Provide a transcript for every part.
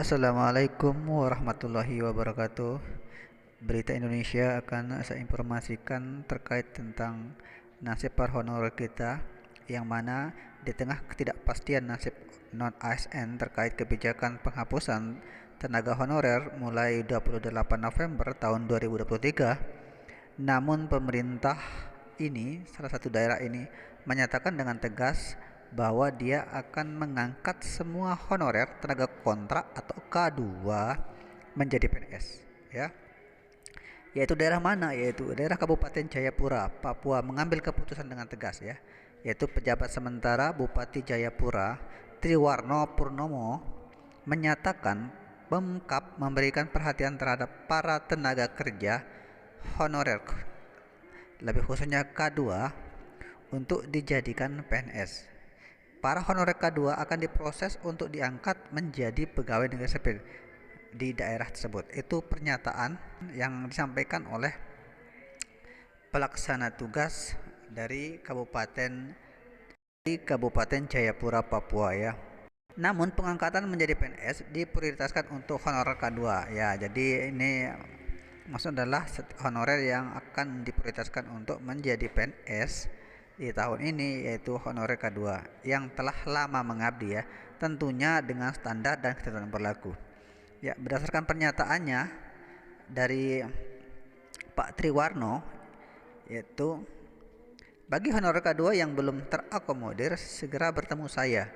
Assalamualaikum warahmatullahi wabarakatuh. Berita Indonesia akan saya informasikan terkait tentang nasib para honorer kita, yang mana di tengah ketidakpastian nasib non ASN terkait kebijakan penghapusan tenaga honorer mulai 28 November tahun 2023. Namun pemerintah ini, salah satu daerah ini, menyatakan dengan tegas bahwa dia akan mengangkat semua honorer tenaga kontrak atau K2 menjadi PNS, ya. Yaitu daerah mana? Yaitu daerah Kabupaten Jayapura, Papua, mengambil keputusan dengan tegas, ya. Yaitu pejabat sementara Bupati Jayapura, Triwarno Purnomo, menyatakan Pemkab memberikan perhatian terhadap para tenaga kerja honorer, lebih khususnya K2, untuk dijadikan PNS. Para honorer K2 akan diproses untuk diangkat menjadi pegawai negeri sipil di daerah tersebut. Itu pernyataan yang disampaikan oleh pelaksana tugas dari Kabupaten Jayapura, Papua, ya. Namun pengangkatan menjadi PNS diprioritaskan untuk honorer K2, ya. Jadi ini maksud adalah honorer yang akan diprioritaskan untuk menjadi PNS di tahun ini, yaitu honorer K2 yang telah lama mengabdi, ya, tentunya dengan standar dan ketentuan berlaku. Ya, berdasarkan pernyataannya dari Pak Triwarno, yaitu bagi honorer K2 yang belum terakomodir, segera bertemu saya.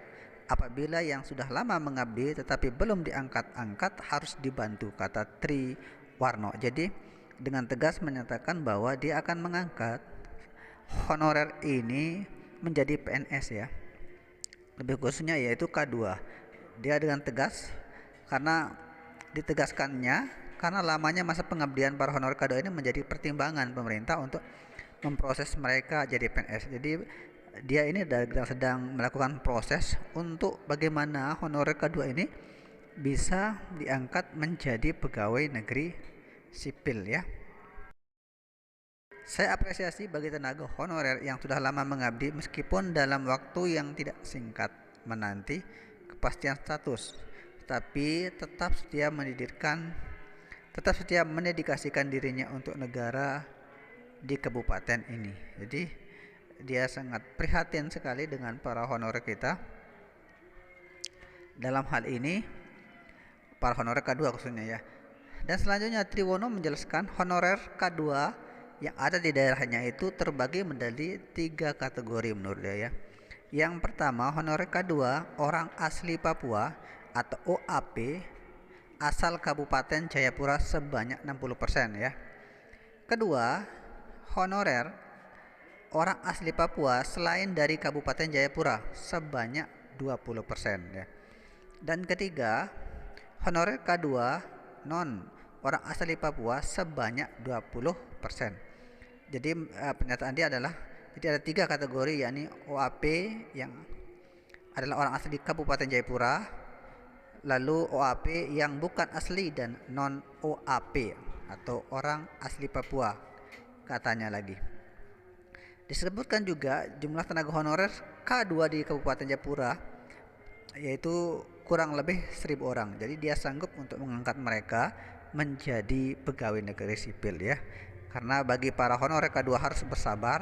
Apabila yang sudah lama mengabdi tetapi belum diangkat-angkat, harus dibantu, kata Triwarno. Jadi dengan tegas menyatakan bahwa dia akan mengangkat honorer ini menjadi PNS, ya, lebih khususnya yaitu K2. Dia dengan tegas karena ditegaskannya karena lamanya masa pengabdian para honorer K2 ini menjadi pertimbangan pemerintah untuk memproses mereka jadi PNS. Jadi dia ini sedang melakukan proses untuk bagaimana honorer K2 ini bisa diangkat menjadi pegawai negeri sipil, ya. Saya apresiasi bagi tenaga honorer yang sudah lama mengabdi meskipun dalam waktu yang tidak singkat menanti kepastian status, tapi tetap setia mendedikasikan dirinya untuk negara di kabupaten ini. Jadi dia sangat prihatin sekali dengan para honorer kita. Dalam hal ini para honorer K2 khususnya, ya. Dan selanjutnya Triwono menjelaskan honorer K2 yang ada di daerahnya itu terbagi menjadi 3 kategori menurut dia, ya. Yang pertama, honorer K2 orang asli Papua atau OAP asal Kabupaten Jayapura sebanyak 60%, ya. Kedua, honorer orang asli Papua selain dari Kabupaten Jayapura sebanyak 20%, ya. Dan ketiga, honorer K2 non orang asli Papua sebanyak 20%. Jadi pernyataan dia adalah, jadi ada 3 kategori, yakni OAP yang adalah orang asli Kabupaten Jayapura, lalu OAP yang bukan asli, dan non OAP atau orang asli Papua, katanya lagi. Disebutkan juga jumlah tenaga honorer K2 di Kabupaten Jayapura yaitu kurang lebih 1.000 orang. Jadi dia sanggup untuk mengangkat mereka menjadi pegawai negeri sipil, ya. Karena bagi para honorer K2 harus bersabar,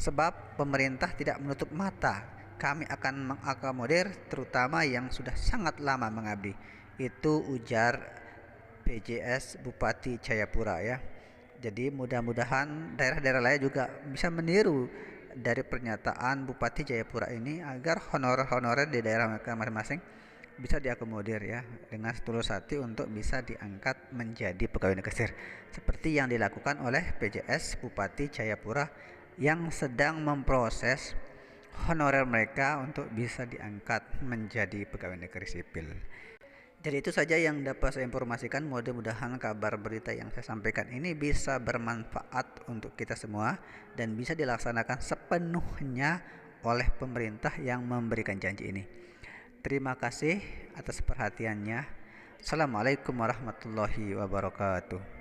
sebab pemerintah tidak menutup mata. Kami akan mengakomodir terutama yang sudah sangat lama mengabdi. Itu ujar PJS Bupati Jayapura, ya. Jadi mudah-mudahan daerah-daerah lain juga bisa meniru dari pernyataan Bupati Jayapura ini agar honorer-honorer di daerah mereka masing-masing bisa diakomodir, ya, dengan setulus hati untuk bisa diangkat menjadi pegawai negeri sipil seperti yang dilakukan oleh PJS Bupati Jayapura yang sedang memproses honorer mereka untuk bisa diangkat menjadi pegawai negeri sipil. Jadi itu saja yang dapat saya informasikan. Mudah-mudahan kabar berita yang saya sampaikan ini bisa bermanfaat untuk kita semua dan bisa dilaksanakan sepenuhnya oleh pemerintah yang memberikan janji ini. Terima kasih atas perhatiannya. Assalamualaikum warahmatullahi wabarakatuh.